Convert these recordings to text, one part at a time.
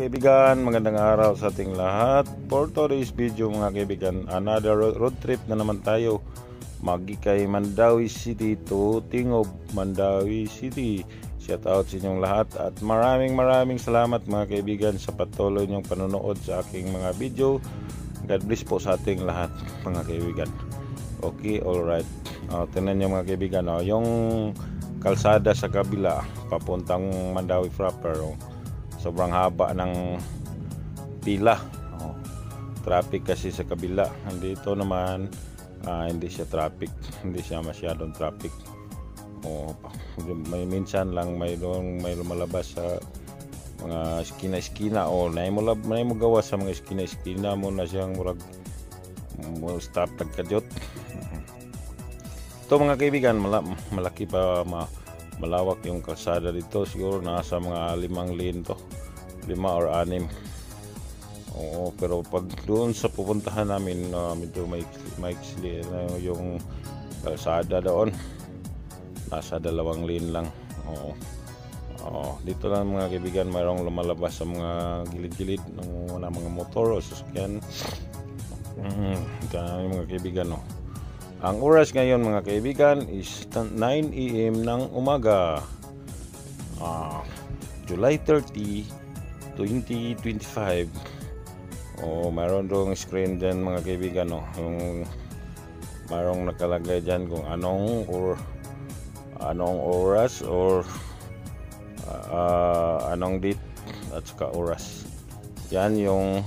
kaibigan, magandang araw sa ating lahat. For today's video mga kaibigan, another road trip na naman tayo. Magi kay Mandawi City to Tingob, Mandawi City. Shout out sa inyong lahat at maraming salamat mga kaibigan sa patuloy niyong panonood sa aking mga video. God bless po sa ating lahat mga kaibigan. Okay, alright. Tingnan niyo mga kaibigan, yung kalsada sa kabila papuntang Mandawi proper. Sobrang haba ng pila. Traffic kasi sa kabila. Dito naman hindi siya traffic, hindi siya masyadong traffic. May minsan lang may lumalabas sa mga eskina-eskina may mo gawa sa mga eskina-eskina mo na siyang murag mo stop tagkadyot. Ito mga kaibigan, malaki pa malawak yung kalsada dito. Siguro nasa mga 5 lane to, 5 or 6. Pero pag doon sa pupuntahan namin, medyo maiksi yung kalsada doon. Nasa 2 lane lang. Dito lang mga kaibigan, mayroong lumalabas sa mga gilid-gilid ng mga motor o sasakyan. Mga kaibigan, ang oras ngayon mga kaibigan is 9 AM ng umaga. July 30, 2025. Mayroon dong screen dyan mga kaibigan, yung mayroong nakalagay dyan kung anong oras or anong date at saka oras. Yan yung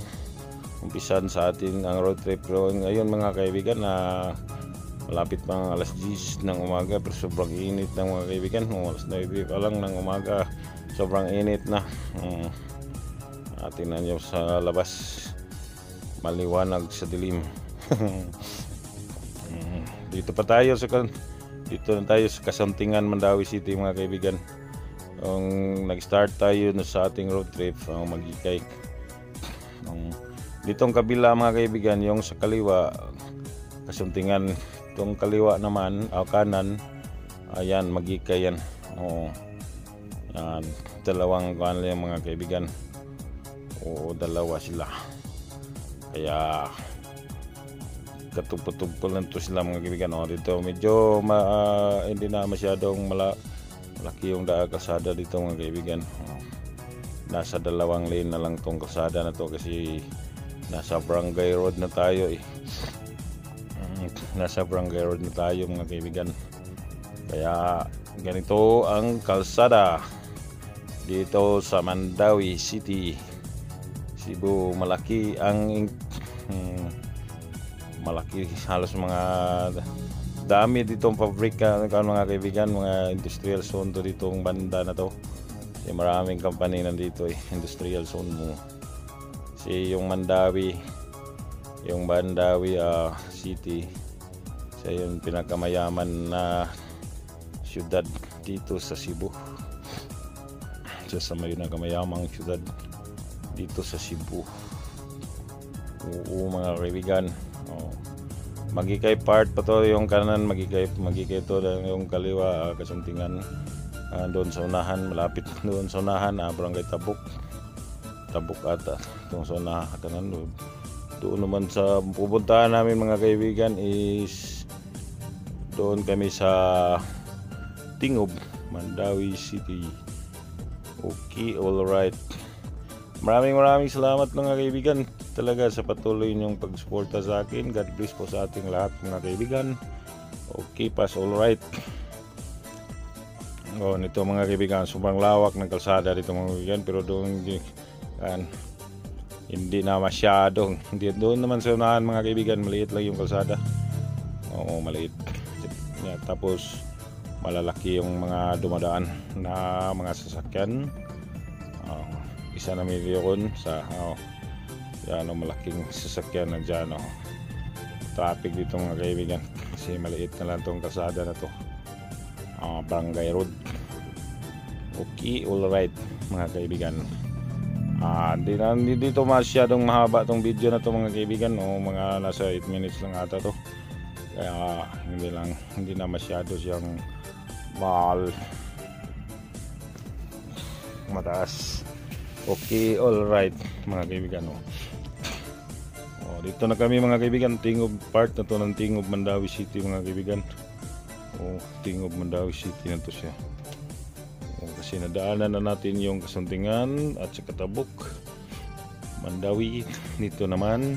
umpisan sa atin ang road trip. Pero ngayon mga kaibigan malapit pang alas 10 ng umaga, pero sobrang init ng mga kaibigan. Alas 9 pa lang ng umaga, sobrang init na. Tingnan nyo sa labas, maliwanag sa dilim. Dito na tayo sa Kasuntingan, Mandawi City mga kaibigan. Nag-start tayo sa ating road trip Magikay. Ditong kabila mga kaibigan, yung sa kaliwa Kasuntingan, itong kaliwa naman kanan, ayan Magikay yan. Yan, dalawang kanila mga kaibigan. Dalawa sila, kaya katugpo-tugpo lang to sila mga kaibigan. Dito medyo hindi na masyadong malaki yung kalsada dito mga kaibigan. Nasa 2 lane na lang tong kalsada na to kasi nasa barangay road na tayo nasa barangay road na tayo mga kaibigan. Kaya ganito ang kalsada dito sa Mandawi City, Cebu. Malaki halos mga dami ditong pabrika mga kaibigan, mga industrial zone to ditong banda na to. Maraming company nandito industrial zone mo. Yung Mandawi City, siya yung pinakamayaman na syudad dito sa Cebu. Siya sa may pinakamayamang syudad dito sa Cebu. Mga kaibigan, Magikay part pa to, yung kanan Magikay to, yung kaliwa Kasuntingan. Doon sa unahan, malapit doon sa unahan barangay Tabuk ata itong sa unahan. Doon naman sa pupuntahan namin mga kaibigan is doon kami sa Tingob, Mandawi City. Okay, alright. Maraming salamat mga kaibigan talaga sa patuloy niyong pagsuporta sa akin. God bless po sa ating lahat mga kaibigan. Okay, pass, alright. Nito mga kaibigan, sobrang lawak ng kalsada dito mga kaibigan, pero doon hindi na masyadong. Doon naman sa unahan mga kaibigan, maliit lang yung kalsada. Maliit. Tapos malalaki yung mga dumadaan na mga sasakyan. Isa na milyon sa malaking sasakyan na dyan. Traffic dito mga kaibigan kasi maliit na lang tong kalsada na to. Barangay road. Okay, alright mga kaibigan. Hindi dito masyadong mahaba tong video na to mga kaibigan. Mga nasa 8 minutes lang ata to. Kaya hindi na masyado siyang mataas. Okay, alright mga kaibigan. Dito na kami mga kaibigan, Tingob part na to ng Tingob Mandawi City mga kaibigan. Tingob Mandawi City na to siya. Kasi nadaanan na natin yung Kasuntingan at sa Katabok, Mandawi. Dito namang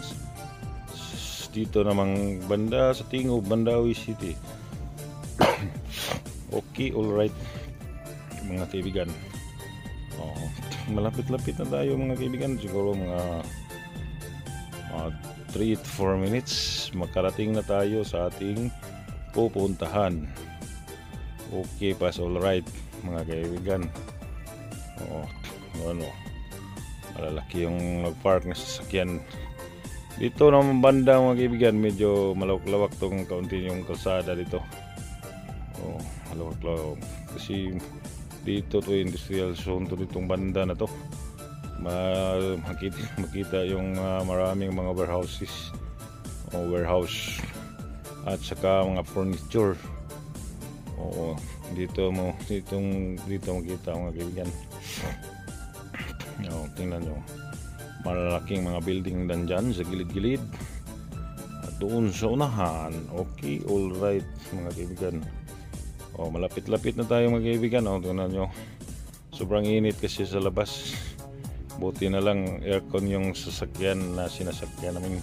banda sa Tingob Mandawi City. Okay, alright mga kaibigan. Malapit-lapit na tayo mga kaibigan. Siguro mga 3 to 4 minutes makarating na tayo sa ating pupuntahan. Okay, pas alright mga kaibigan. Malalaki yung nagpark na sasakyan dito naman banda mga kaibigan. Medyo malawak-lawak tong kaunti yung kalsada dito. Malawak-lawak kasi dito to industrial zone to, ditong banda na to. Makita yung maraming mga warehouse at saka mga furniture. Dito makita mga kaibigan. Tingnan nyo, malalaking mga building dyan sa gilid-gilid at doon sa unahan. Okay, alright mga kaibigan. Malapit-lapit na tayo mga kaibigan. Tingnan nyo, sobrang init kasi sa labas. Buti na lang aircon yung sasakyan na sinasakyan namin.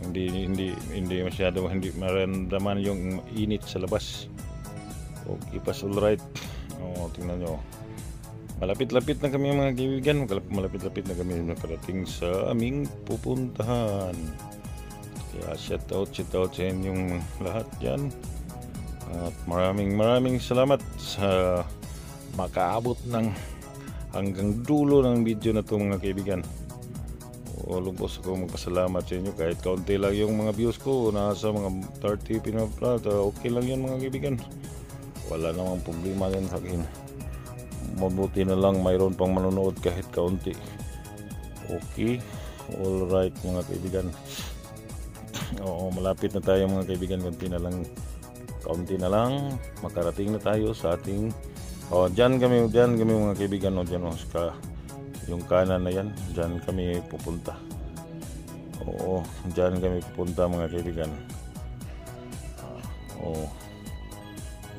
Hindi masyado, hindi maramdaman yung init sa labas. Okay, pas alright. Tingnan nyo, malapit-lapit na kami mga kaibigan. Malapit-lapit na kami nakarating sa aming pupuntahan. Kaya shout out sa inyong lahat dyan. At maraming salamat sa makaabot ng hanggang dulo ng video na ito mga kaibigan. Lubos ako magpasalamat sa inyo. Kahit kaunti lang yung mga views ko, nasa mga 30 pinaplat, okay lang yun mga kaibigan. Wala namang problema yan sa akin. Mabuti na lang mayroon pang manonood kahit kaunti. Okay, alright mga kaibigan. Malapit na tayo mga kaibigan. Kaunti na lang makarating na tayo sa ating dyan kami mga kaibigan. Yung kanan na yan, dyan kami pupunta. Dyan kami pupunta mga kaibigan.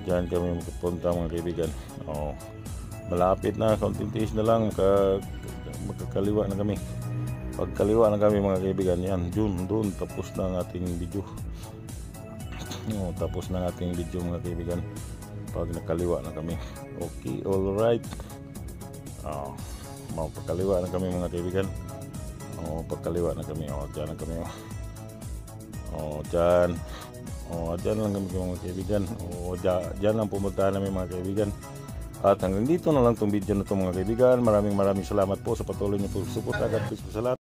Dyan kami pupunta mga kaibigan. Malapit na, kaunting tiis na lang magkakaliwa na kami. Pagkaliwa na kami mga kaibigan, yan doon tapos na ang ating video. Tapos na ang ating video mga kaibigan pag nakaliwa na kami. Okay, alright. Pagkaliwa na kami mga kaibigan. Pagkaliwa na kami. Dyan na kami. Dyan lang kami mga kaibigan. Dyan lang pumunta namin mga kaibigan. At hanggang dito na lang itong video na ito mga kaibigan. Maraming salamat po sa patuloy niyo po suporta. God bless po sa lahat.